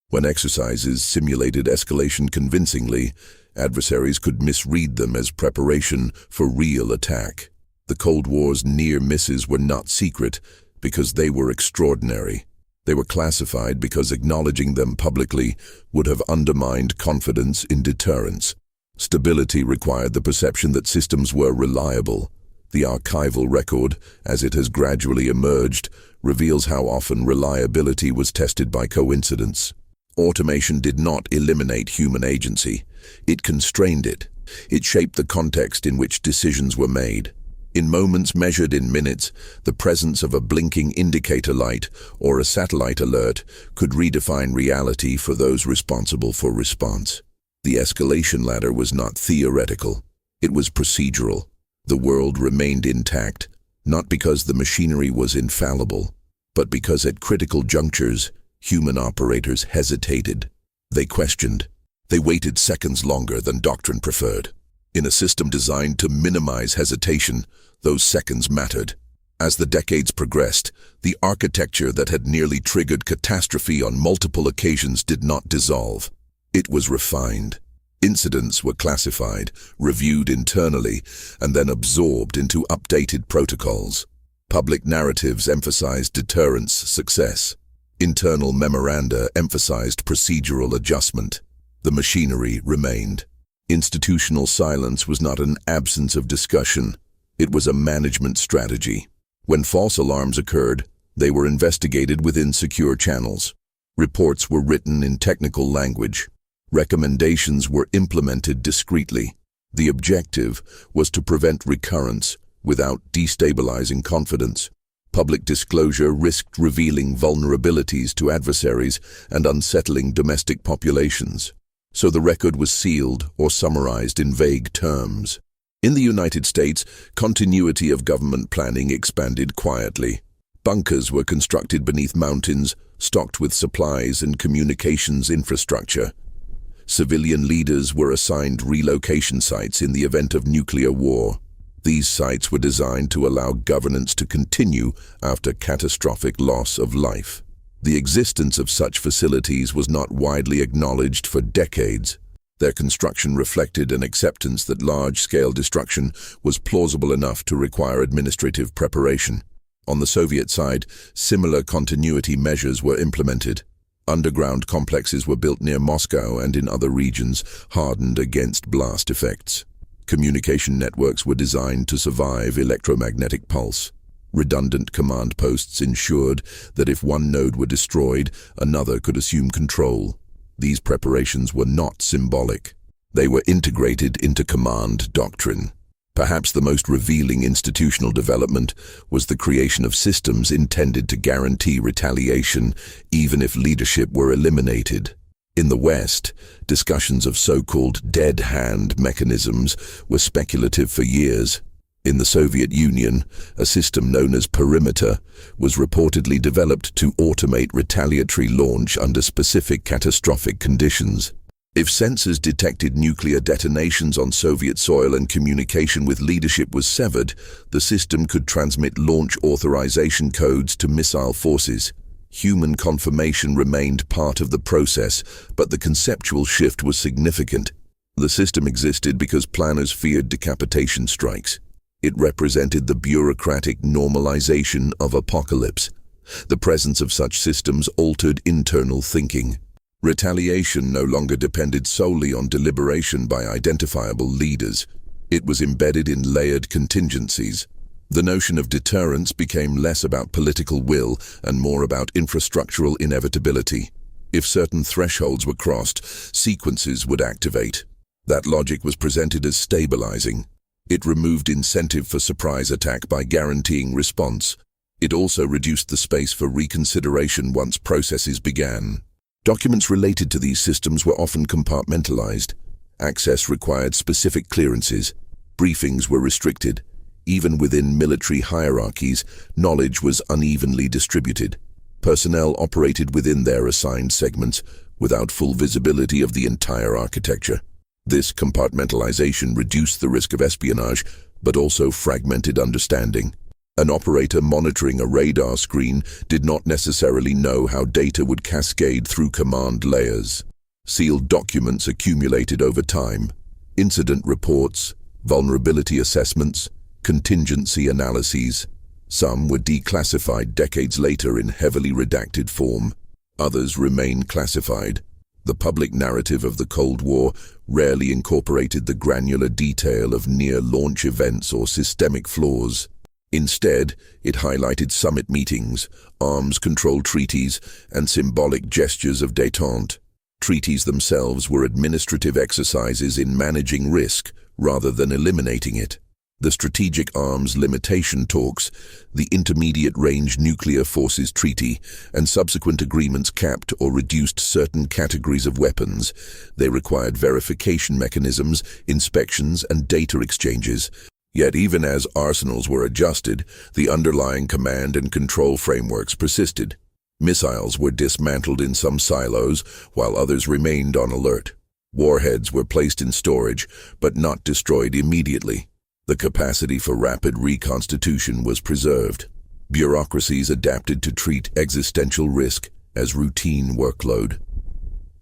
When exercises simulated escalation convincingly, adversaries could misread them as preparation for real attack. The Cold War's near misses were not secret because they were extraordinary. They were classified because acknowledging them publicly would have undermined confidence in deterrence. Stability required the perception that systems were reliable. The archival record, as it has gradually emerged, reveals how often reliability was tested by coincidence. Automation did not eliminate human agency. It constrained it. It shaped the context in which decisions were made. In moments measured in minutes, the presence of a blinking indicator light or a satellite alert could redefine reality for those responsible for response. The escalation ladder was not theoretical. It was procedural. The world remained intact, not because the machinery was infallible, but because at critical junctures, human operators hesitated. They questioned. They waited seconds longer than doctrine preferred. In a system designed to minimize hesitation, those seconds mattered. As the decades progressed, the architecture that had nearly triggered catastrophe on multiple occasions did not dissolve. It was refined. Incidents were classified, reviewed internally, and then absorbed into updated protocols. Public narratives emphasized deterrence success. Internal memoranda emphasized procedural adjustment. The machinery remained. Institutional silence was not an absence of discussion. It was a management strategy. When false alarms occurred, they were investigated within secure channels. Reports were written in technical language. Recommendations were implemented discreetly. The objective was to prevent recurrence without destabilizing confidence. Public disclosure risked revealing vulnerabilities to adversaries and unsettling domestic populations. so the record was sealed or summarized in vague terms. In the United States, continuity of government planning expanded quietly. Bunkers were constructed beneath mountains, stocked with supplies and communications infrastructure. Civilian leaders were assigned relocation sites in the event of nuclear war. These sites were designed to allow governance to continue after catastrophic loss of life. The existence of such facilities was not widely acknowledged for decades. Their construction reflected an acceptance that large-scale destruction was plausible enough to require administrative preparation. On the Soviet side, similar continuity measures were implemented. Underground complexes were built near Moscow and in other regions, hardened against blast effects. Communication networks were designed to survive electromagnetic pulse. Redundant command posts ensured that if one node were destroyed, another could assume control. These preparations were not symbolic. They were integrated into command doctrine. Perhaps the most revealing institutional development was the creation of systems intended to guarantee retaliation even if leadership were eliminated. In the West, discussions of so-called dead hand mechanisms were speculative for years. In the Soviet Union, a system known as perimeter was reportedly developed to automate retaliatory launch under specific catastrophic conditions. If sensors detected nuclear detonations on Soviet soil and communication with leadership was severed, the system could transmit launch authorization codes to missile forces. Human confirmation remained part of the process, but the conceptual shift was significant. The system existed because planners feared decapitation strikes. It represented the bureaucratic normalization of apocalypse. The presence of such systems altered internal thinking. Retaliation no longer depended solely on deliberation by identifiable leaders. It was embedded in layered contingencies. The notion of deterrence became less about political will and more about infrastructural inevitability. If certain thresholds were crossed, sequences would activate. That logic was presented as stabilizing. It removed incentive for surprise attack by guaranteeing response. It also reduced the space for reconsideration once processes began. Documents related to these systems were often compartmentalized. Access required specific clearances. Briefings were restricted. Even within military hierarchies, knowledge was unevenly distributed. Personnel operated within their assigned segments, without full visibility of the entire architecture. This compartmentalization reduced the risk of espionage, but also fragmented understanding. An operator monitoring a radar screen did not necessarily know how data would cascade through command layers. Sealed documents accumulated over time. Incident reports, vulnerability assessments, contingency analyses. Some were declassified decades later in heavily redacted form. Others remain classified. The public narrative of the Cold War rarely incorporated the granular detail of near-launch events or systemic flaws. Instead, it highlighted summit meetings, arms control treaties, and symbolic gestures of détente. Treaties themselves were administrative exercises in managing risk rather than eliminating it. The Strategic Arms Limitation Talks, the Intermediate Range Nuclear Forces Treaty, and subsequent agreements capped or reduced certain categories of weapons. They required verification mechanisms, inspections, and data exchanges. Yet even as arsenals were adjusted, the underlying command and control frameworks persisted. Missiles were dismantled in some silos, while others remained on alert. Warheads were placed in storage, but not destroyed immediately. The capacity for rapid reconstitution was preserved. Bureaucracies adapted to treat existential risk as routine workload.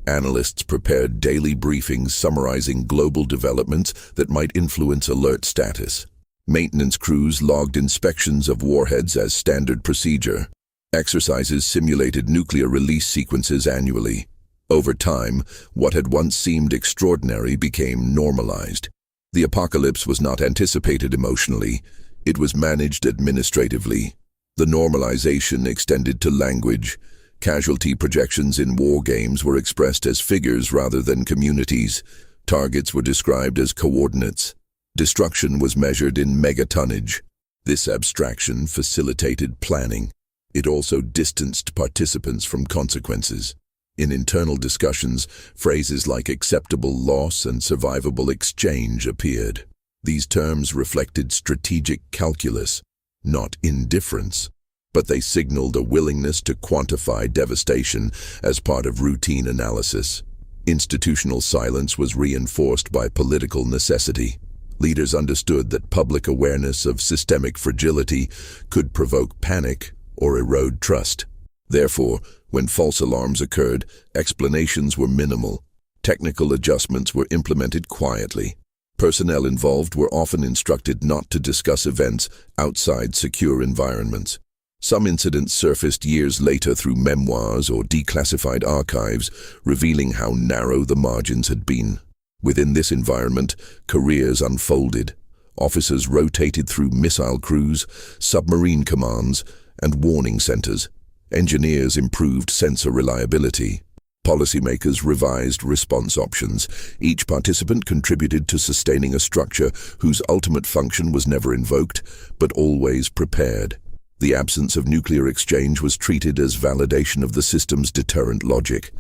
Analysts prepared daily briefings summarizing global developments that might influence alert status. Maintenance crews logged inspections of warheads as standard procedure. Exercises simulated nuclear release sequences annually. Over time, what had once seemed extraordinary became normalized. The apocalypse was not anticipated emotionally. It was managed administratively. The normalization extended to language. Casualty projections in war games were expressed as figures rather than communities. Targets were described as coordinates. Destruction was measured in megatonnage. This abstraction facilitated planning. It also distanced participants from consequences. In internal discussions, phrases like acceptable loss and survivable exchange appeared. These terms reflected strategic calculus, not indifference, but they signaled a willingness to quantify devastation as part of routine analysis. Institutional silence was reinforced by political necessity. Leaders understood that public awareness of systemic fragility could provoke panic or erode trust. Therefore, when false alarms occurred, explanations were minimal. Technical adjustments were implemented quietly. Personnel involved were often instructed not to discuss events outside secure environments. Some incidents surfaced years later through memoirs or declassified archives, revealing how narrow the margins had been. Within this environment, careers unfolded. Officers rotated through missile crews, submarine commands, and warning centers. Engineers improved sensor reliability. Policymakers revised response options. Each participant contributed to sustaining a structure whose ultimate function was never invoked, but always prepared. The absence of nuclear exchange was treated as validation of the system's deterrent logic.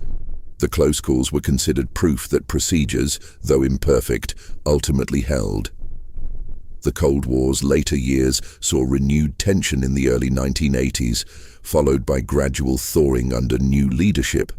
The close calls were considered proof that procedures, though imperfect, ultimately held. The Cold War's later years saw renewed tension in the early 1980s, followed by gradual thawing under new leadership.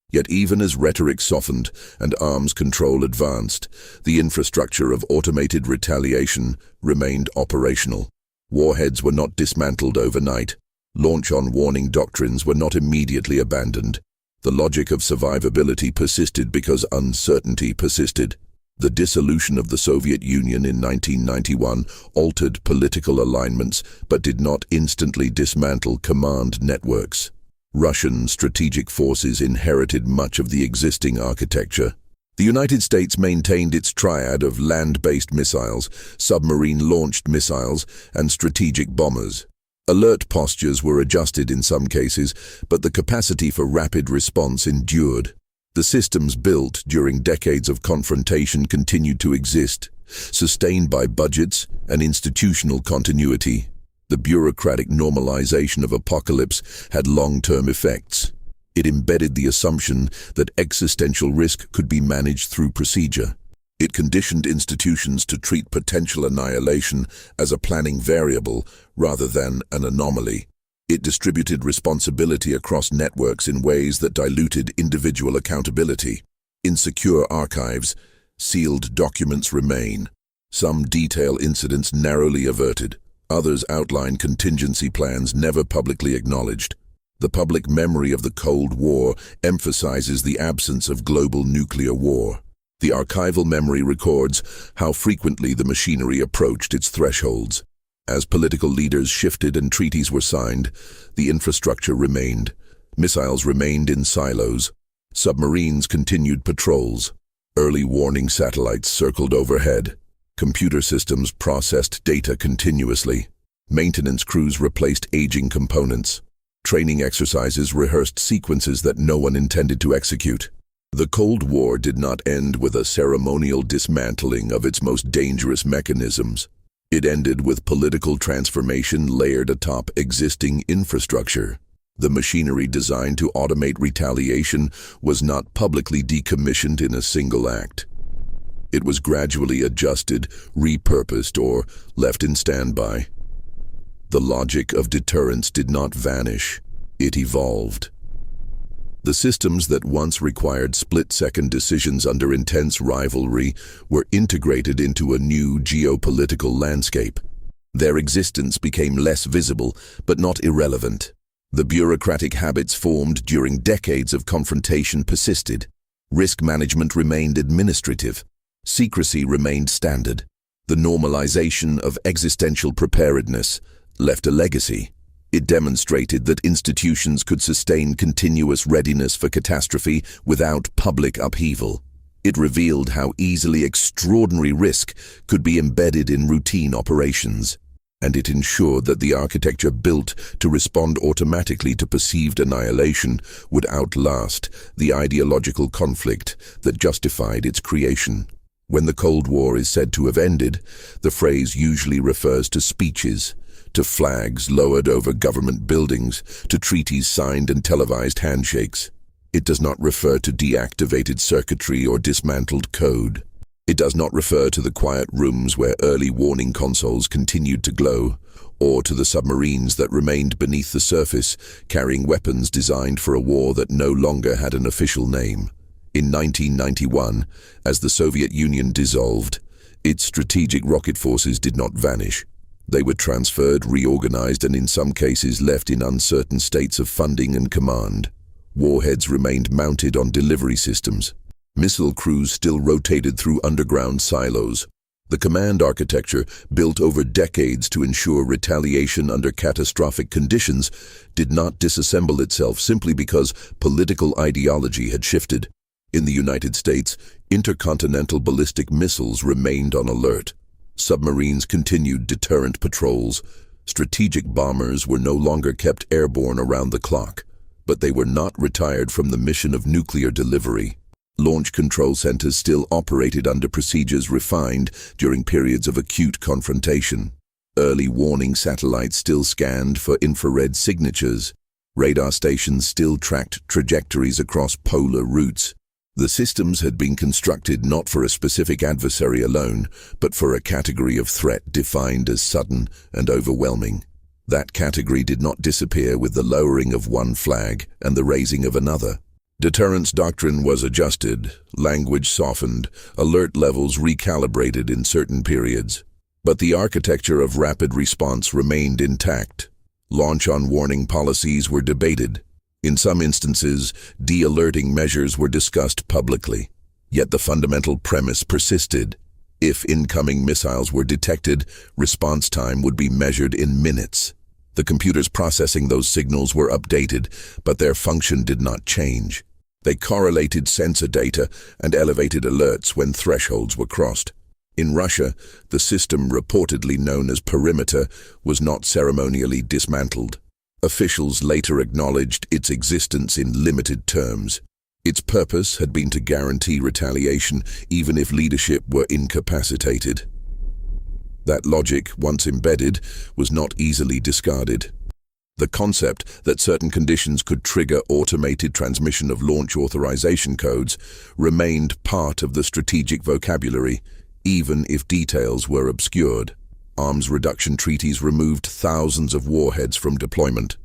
Yet even as rhetoric softened and arms control advanced, the infrastructure of automated retaliation remained operational. Warheads were not dismantled overnight. Launch-on-warning doctrines were not immediately abandoned. The logic of survivability persisted because uncertainty persisted. The dissolution of the Soviet Union in 1991 altered political alignments but did not instantly dismantle command networks. Russian strategic forces inherited much of the existing architecture. The United States maintained its triad of land-based missiles, submarine-launched missiles, and strategic bombers. Alert postures were adjusted in some cases, but the capacity for rapid response endured. The systems built during decades of confrontation continued to exist, sustained by budgets and institutional continuity. The bureaucratic normalization of apocalypse had long-term effects. It embedded the assumption that existential risk could be managed through procedure. It conditioned institutions to treat potential annihilation as a planning variable rather than an anomaly. It distributed responsibility across networks in ways that diluted individual accountability. In secure archives, sealed documents remain. Some detail incidents narrowly averted. Others outline contingency plans never publicly acknowledged. The public memory of the Cold War emphasizes the absence of global nuclear war. The archival memory records how frequently the machinery approached its thresholds. As political leaders shifted and treaties were signed, the infrastructure remained. Missiles remained in silos. Submarines continued patrols. Early warning satellites circled overhead. Computer systems processed data continuously. Maintenance crews replaced aging components. Training exercises rehearsed sequences that no one intended to execute. The Cold War did not end with a ceremonial dismantling of its most dangerous mechanisms. It ended with political transformation layered atop existing infrastructure. The machinery designed to automate retaliation was not publicly decommissioned in a single act. It was gradually adjusted, repurposed, or left in standby. The logic of deterrence did not vanish. It evolved. The systems that once required split-second decisions under intense rivalry were integrated into a new geopolitical landscape. Their existence became less visible, but not irrelevant. The bureaucratic habits formed during decades of confrontation persisted. Risk management remained administrative. Secrecy remained standard. The normalization of existential preparedness left a legacy. It demonstrated that institutions could sustain continuous readiness for catastrophe without public upheaval. It revealed how easily extraordinary risk could be embedded in routine operations. And it ensured that the architecture built to respond automatically to perceived annihilation would outlast the ideological conflict that justified its creation. When the Cold War is said to have ended, the phrase usually refers to speeches, to flags lowered over government buildings, to treaties signed and televised handshakes. It does not refer to deactivated circuitry or dismantled code. It does not refer to the quiet rooms where early warning consoles continued to glow, or to the submarines that remained beneath the surface, carrying weapons designed for a war that no longer had an official name. In 1991, as the Soviet Union dissolved, its strategic rocket forces did not vanish. They were transferred, reorganized, and in some cases left in uncertain states of funding and command. Warheads remained mounted on delivery systems. Missile crews still rotated through underground silos. The command architecture, built over decades to ensure retaliation under catastrophic conditions, did not disassemble itself simply because political ideology had shifted. In the United States, intercontinental ballistic missiles remained on alert. Submarines continued deterrent patrols. Strategic bombers were no longer kept airborne around the clock, but they were not retired from the mission of nuclear delivery. Launch control centers still operated under procedures refined during periods of acute confrontation. Early warning satellites still scanned for infrared signatures. Radar stations still tracked trajectories across polar routes. The systems had been constructed not for a specific adversary alone, but for a category of threat defined as sudden and overwhelming. That category did not disappear with the lowering of one flag and the raising of another. Deterrence doctrine was adjusted, language softened, alert levels recalibrated in certain periods. But the architecture of rapid response remained intact. Launch-on warning policies were debated. In some instances, de-alerting measures were discussed publicly. Yet the fundamental premise persisted. If incoming missiles were detected, response time would be measured in minutes. The computers processing those signals were updated, but their function did not change. They correlated sensor data and elevated alerts when thresholds were crossed. In Russia, the system reportedly known as Perimeter was not ceremonially dismantled. Officials later acknowledged its existence in limited terms. Its purpose had been to guarantee retaliation even if leadership were incapacitated. That logic, once embedded, was not easily discarded. The concept that certain conditions could trigger automated transmission of launch authorization codes remained part of the strategic vocabulary, even if details were obscured. Arms reduction treaties removed thousands of warheads from deployment.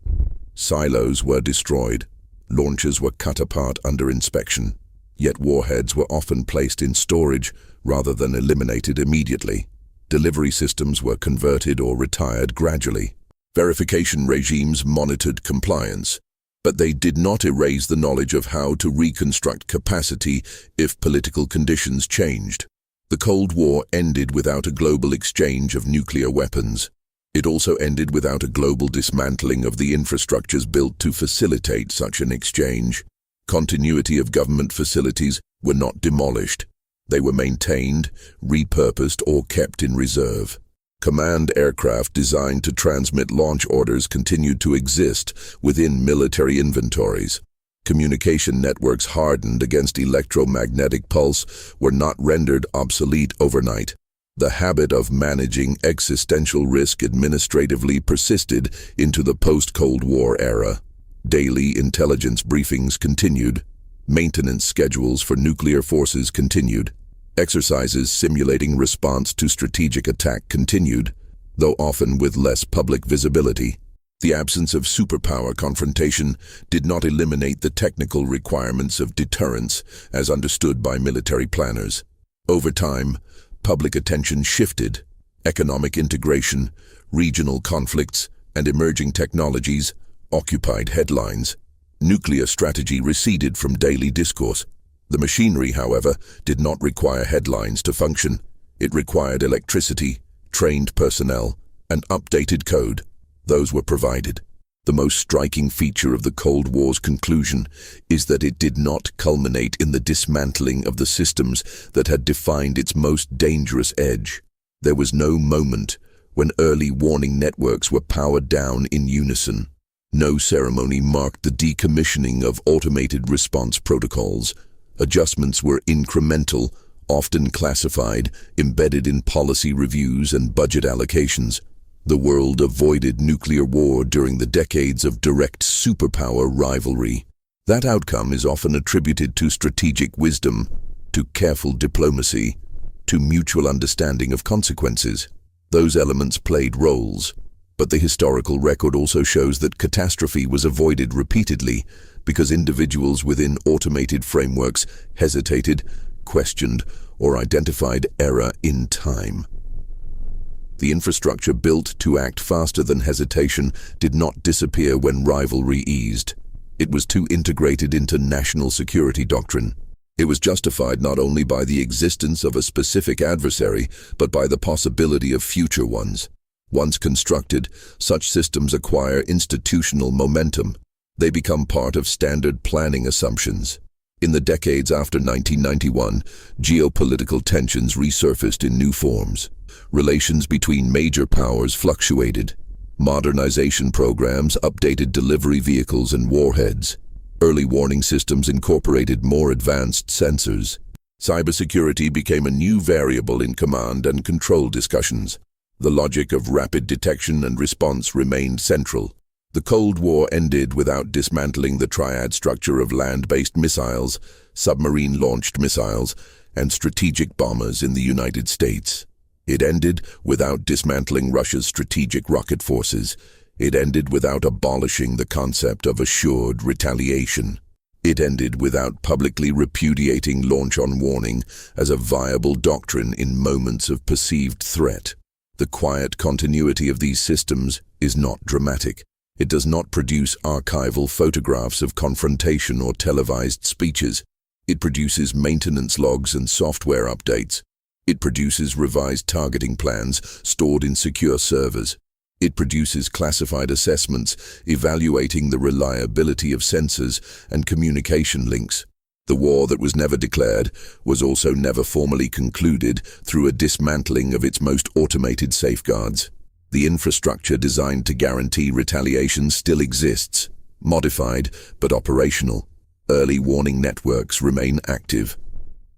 Silos were destroyed. Launchers were cut apart under inspection. Yet warheads were often placed in storage rather than eliminated immediately. Delivery systems were converted or retired gradually. Verification regimes monitored compliance, but they did not erase the knowledge of how to reconstruct capacity if political conditions changed. The Cold War ended without a global exchange of nuclear weapons. It also ended without a global dismantling of the infrastructures built to facilitate such an exchange. Continuity of government facilities were not demolished. They were maintained, repurposed, or kept in reserve. Command aircraft designed to transmit launch orders continued to exist within military inventories. Communication networks hardened against electromagnetic pulse were not rendered obsolete overnight. The habit of managing existential risk administratively persisted into the post-Cold War era. Daily intelligence briefings continued. Maintenance schedules for nuclear forces continued. Exercises simulating response to strategic attack continued, though often with less public visibility. The absence of superpower confrontation did not eliminate the technical requirements of deterrence as understood by military planners. Over time, public attention shifted. Economic integration, regional conflicts, and emerging technologies occupied headlines. Nuclear strategy receded from daily discourse. The machinery, however, did not require headlines to function. It required electricity, trained personnel, and updated code. Those were provided. The most striking feature of the Cold War's conclusion is that it did not culminate in the dismantling of the systems that had defined its most dangerous edge. There was no moment when early warning networks were powered down in unison. No ceremony marked the decommissioning of automated response protocols. Adjustments were incremental, often classified, embedded in policy reviews and budget allocations. The world avoided nuclear war during the decades of direct superpower rivalry. That outcome is often attributed to strategic wisdom, to careful diplomacy, to mutual understanding of consequences. Those elements played roles, but the historical record also shows that catastrophe was avoided repeatedly because individuals within automated frameworks hesitated, questioned, or identified error in time. The infrastructure built to act faster than hesitation did not disappear when rivalry eased. It was too integrated into national security doctrine. It was justified not only by the existence of a specific adversary, but by the possibility of future ones. Once constructed, such systems acquire institutional momentum. They become part of standard planning assumptions. In the decades after 1991, geopolitical tensions resurfaced in new forms. Relations between major powers fluctuated. Modernization programs updated delivery vehicles and warheads. Early warning systems incorporated more advanced sensors. Cybersecurity became a new variable in command and control discussions. The logic of rapid detection and response remained central. The Cold War ended without dismantling the triad structure of land-based missiles, submarine-launched missiles, and strategic bombers in the United States. It ended without dismantling Russia's strategic rocket forces. It ended without abolishing the concept of assured retaliation. It ended without publicly repudiating launch on warning as a viable doctrine in moments of perceived threat. The quiet continuity of these systems is not dramatic. It does not produce archival photographs of confrontation or televised speeches. It produces maintenance logs and software updates. It produces revised targeting plans stored in secure servers. It produces classified assessments evaluating the reliability of sensors and communication links. The war that was never declared was also never formally concluded through a dismantling of its most automated safeguards. The infrastructure designed to guarantee retaliation still exists, modified but operational. Early warning networks remain active.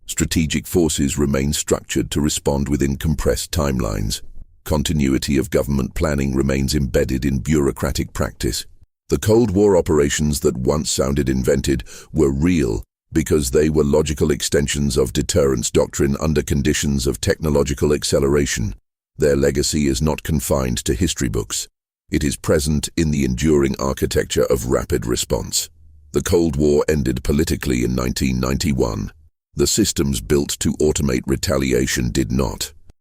Strategic forces remain structured to respond within compressed timelines. Continuity of government planning remains embedded in bureaucratic practice. The Cold War operations that once sounded invented were real because they were logical extensions of deterrence doctrine under conditions of technological acceleration. Their legacy is not confined to history books. It is present in the enduring architecture of rapid response. The Cold War ended politically in 1991. The systems built to automate retaliation did not.